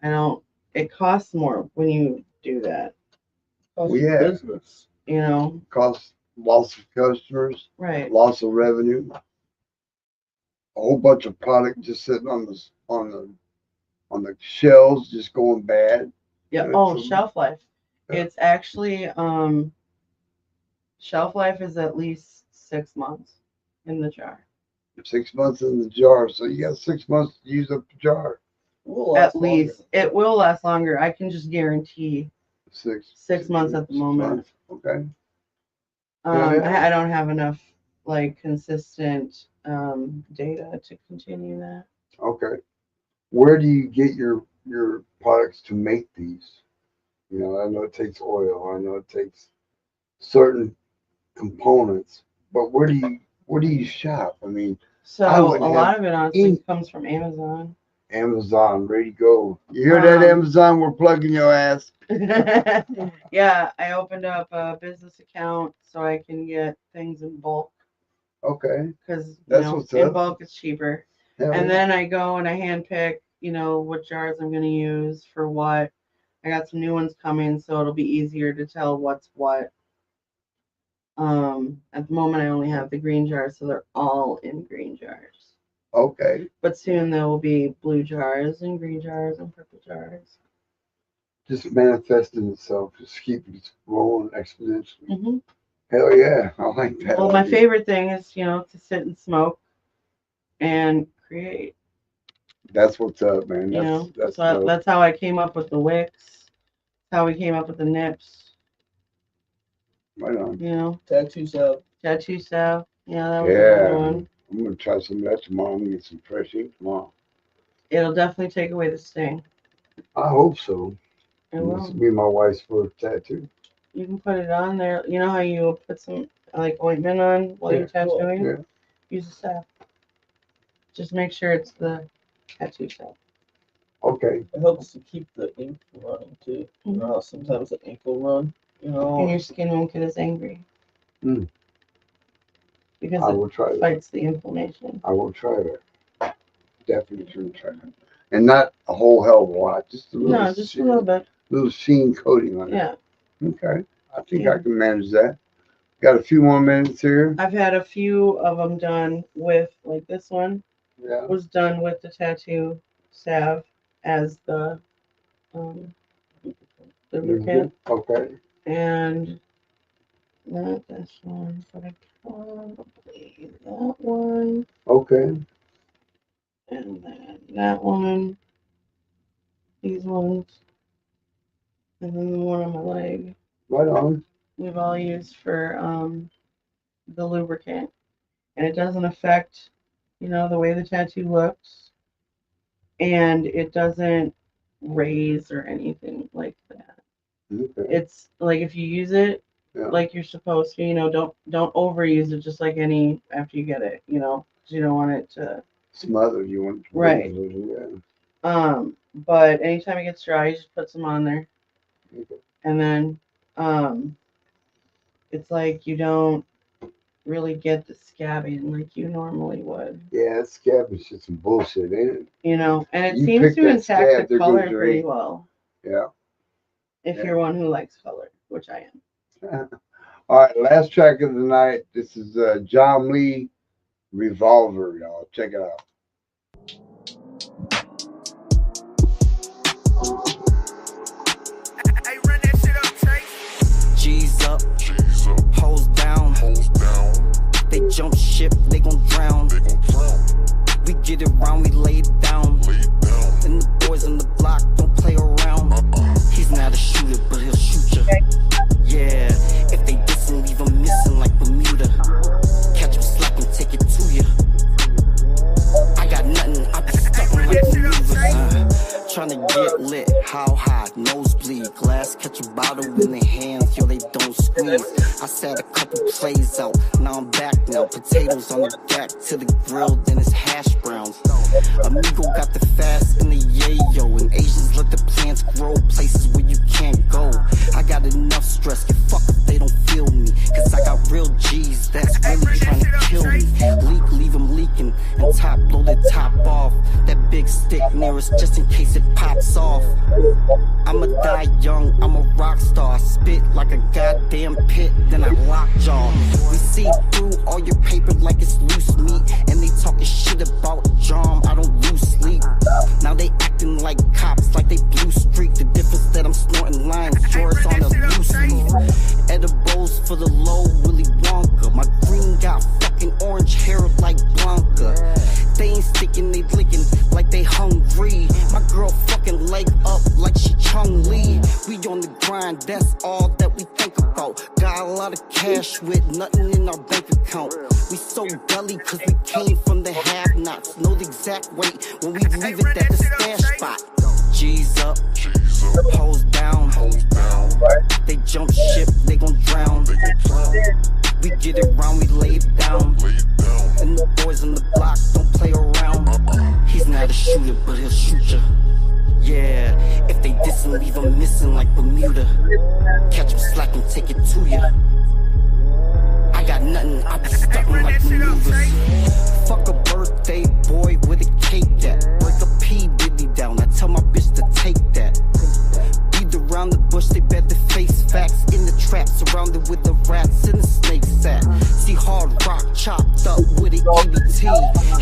I don't. It costs more when you do that. Well, yeah. Business. You know. Costs loss of customers, Right. loss of revenue, a whole bunch of product just sitting on the shelves, just going bad. Yeah. That's Oh, a- shelf life. Yeah. It's actually shelf life is at least 6 months in the jar. 6 months in the jar, so you got 6 months to use up the jar. At least it will last longer. I can just guarantee 6 months at the moment. Months. Okay. I don't have enough like consistent data to continue that. Okay. Where do you get your products to make these? You know, I know it takes oil. I know it takes certain components, but where do you shop? I mean, So I a wouldn't lot have of it honestly comes from Amazon. Amazon, ready to go. You hear that, Amazon? We're plugging your ass. Yeah, I opened up a business account so I can get things in bulk. Okay. Because That's what's in up. bulk is cheaper. Hell And yeah. then I go and I handpick, what jars I'm going to use for what. I got some new ones coming, so it'll be easier to tell what's what. At the moment, I only have the green jars, so they're all in green jars. Okay. But soon there will be blue jars and green jars and purple jars. Just manifesting itself, just keeping it rolling exponentially. Mm-hmm. Hell yeah, I like that. Well, my favorite thing is, to sit and smoke and create. That's what's up, man. That's So that's how I came up with the wicks. How we came up with the nips. Right on. Tattoo salve. Tattoo salve. Yeah, that was a good one. I'm gonna try some of that tomorrow. I'm gonna get some fresh ink tomorrow. It'll definitely take away the sting. I hope so. It This will. will be my wife's first tattoo. You can put it on there. You know how you put some ointment on while you're tattooing? Yeah. Use the salve. Just make sure it's the tattoo salve. Okay. It helps to keep the ink running too. You know how sometimes the ink will run. And your skin won't get as angry. Mm. Because I will try it fights the inflammation. I will try that. Definitely try that. And not a whole hell of a lot, just a little. No, just a little bit. Little sheen coating on it. Yeah. Okay. I think I can manage that. Got a few more minutes here. I've had a few of them done with, like this one. Yeah. Was done with the tattoo salve as the lubricant. Okay. And not this one, but I probably that one. Okay. And then that one. These ones. And then the one on my leg. Right on. We've all used for the lubricant. And it doesn't affect, the way the tattoo looks. And it doesn't raise or anything like that. Okay. It's like if you use it like you're supposed to, don't overuse it just like any after you get it, because you don't want it to smother. You want to right. Yeah. But anytime it gets dry, you just put some on there. Okay. And then it's like you don't really get the scabbing like you normally would. Yeah, that scab is just some bullshit, ain't it? And it You seems pick to that intact scab, the there color goes your pretty ink. well. Yeah. If you're one who likes color, which I am. All right, last track of the night. This is John Lee Revolver, y'all. Check it out. Hey, run that shit up, Trace. G's up, hoes down. They jump ship, they gon' drown. We get it round, we lay it down. And the boys on the block don't play around. He's not a shooter, but he'll shoot ya. Yeah, if they diss him, leave him missing like Bermuda. Catch him slapping, take it to ya. I got nothing, I be stuck like maneuvers. tryna get lit, how high, nosebleed, glass catch a bottle in their hands, yo, they don't squeeze. I sat a couple plays out, now I'm back now. Potatoes on the back to the grill, then it's hash browns. Amigo got the fast and the yayo, and Asians let the plants grow places where you can't go. I got enough stress, get fucked if they don't feel me, cause I got real G's that's really trying to kill me. Leak, leave them leaking, and top, blow the top off. That big stick near us just in case it pops off. I'ma die young, I'm a rock star. I spit like a goddamn pit, then I lockjaw. We see through all your paper like it's loose meat, and they talking shit about John, I don't lose sleep. Now they acting like cops, like they blue streak. The difference that I'm snorting lines, drawers on a loose leaf. Edibles for the low, Willy Wonka. My green got fucking orange hair like Blanca. They ain't sticking, they licking like they hungry. My girl fucking leg up like she Chung Lee. We on the grind, that's all that we think about. Got a lot of cash with nothing in our bank account. We so gully cause we came from the have-nots. Know the exact weight when we leave it at the stash spot. G's up, hoes down. They jump ship, they gon' drown. We get it round, we lay it down. And the boys on the block don't play around. He's not a shooter, but he'll shoot ya. Yeah, if they diss and leave him missing like Bermuda. Catch him slacking, take it to ya. I got nothing, I be stuntin' like maneuvers. Fuck a birthday boy with a cake at. Break a P Diddy down, I tell my bitch to take that. Beat around the bush, they bet the face facts. In the trap, surrounded with the rats and the snakes at. See hard rock chopped up with an EBT.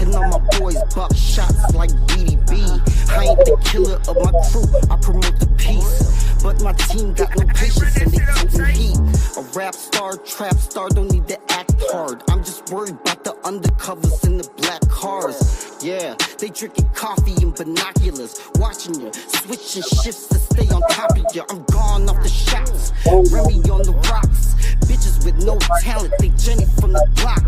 And all my boys buck shots like BDB. I ain't the killer of my crew, I promote the peace. But my team got no patience and they toting heat. A rap star, trap star, don't need to act hard. I'm just worried about the undercovers in the black cars. Yeah, they drinking coffee and binoculars, watching you, switching shifts to stay on top of you. I'm gone off the shots, Remy on the rocks. Bitches with no talent, they Jenny from the block.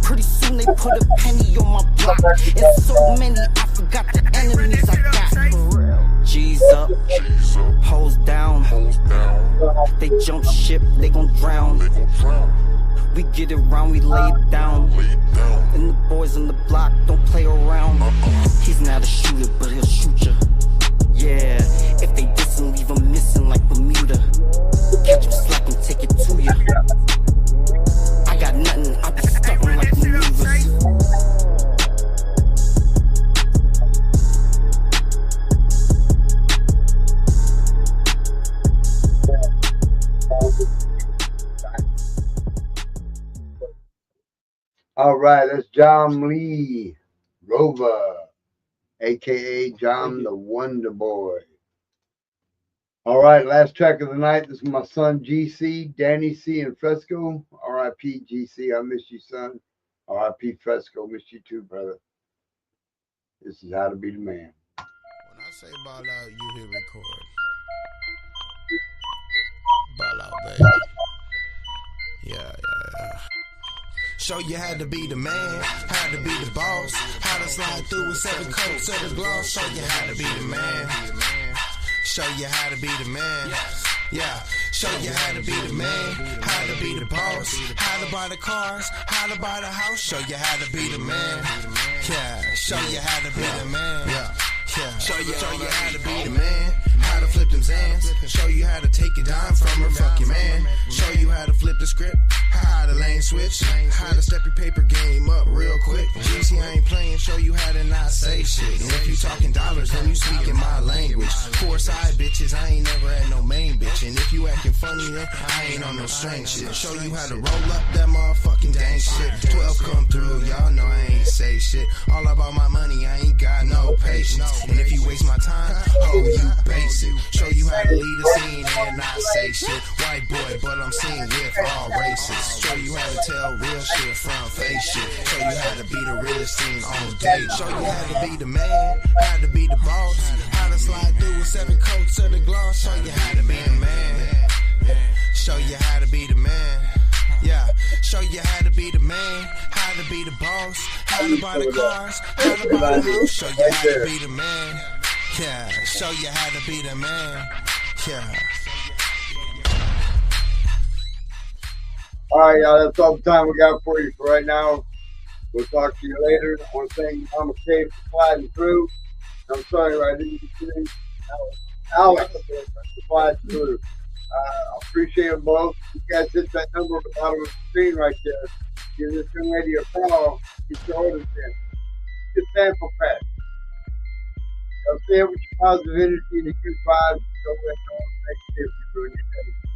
Pretty soon they put a penny on my block. And so many, I forgot the enemies I got. G's up, hoes down. They jump ship, they gon' drown. We get it round, we lay it down. And the boys on the block don't play around. He's not a shooter, but he'll shoot ya. Yeah, if they diss and leave him missing like Bermuda. Catch him slacking, take it to ya. I got nothing, I be stuntin' like maneuvers. All right, that's John Lee Rover, aka John the Wonder Boy. All right, last track of the night. This is my son GC, Danny C in Fresco. R.I.P. GC, I miss you, son. R.I.P. Fresco, miss you too, brother. This is How to Be the Man. When I say ball out, you hit record. Ball out, baby. Yeah. Show you how to be the man, how to be the boss, how to slide through with 7 coats of the gloss. Show you how to be the man. Show you how to be the man. Yeah, show you how to be the man, how to be the boss, how to buy the cars, how to buy the house. Show you how to be the man. Yeah, show you how to be the man. Yeah. Show you how to be the man, how to flip them Zans. Show you how to take a dime from her, fuck your man. Show you how to flip the script, how to lane switch, how to step your paper game up real quick. GC, I ain't playing, show you how to not say shit. And if you talking dollars, then you speaking my language. 4 side bitches, I ain't never had no main bitch. And if you acting funny, then I ain't on no strange shit. Show you how to roll up that motherfucking dang shit. 12 come through, y'all know I ain't say shit. All about my money, I ain't got no patience. And if you waste my time, oh, you basic. Show you how to lead a scene and not say shit. White boy, but I'm seen with all races. Show you how to tell real shit from fake shit. Show you how to be the realest thing on date. Show you how to be the man, how to be the boss, how to slide through with 7 coats of the gloss. Show you how to be the man. Show you how to be the man. Yeah, show you how to be the man, how to be the boss, how to buy the cars, how to buy the house. Show you how to be the man. Yeah, show you how to be the man. Yeah. All right, y'all. That's all the time we got for you for right now. We'll talk to you later. I want to thank Mama K for sliding through. I'm sorry, I didn't get you. Alex for sliding through. I appreciate them both. You guys hit that number at the bottom of the screen right there. Give this young lady a call. Get your orders in. Get sample pack. Y'all stay with your positive energy and your good vibes. Don't let no one make you ruin your day.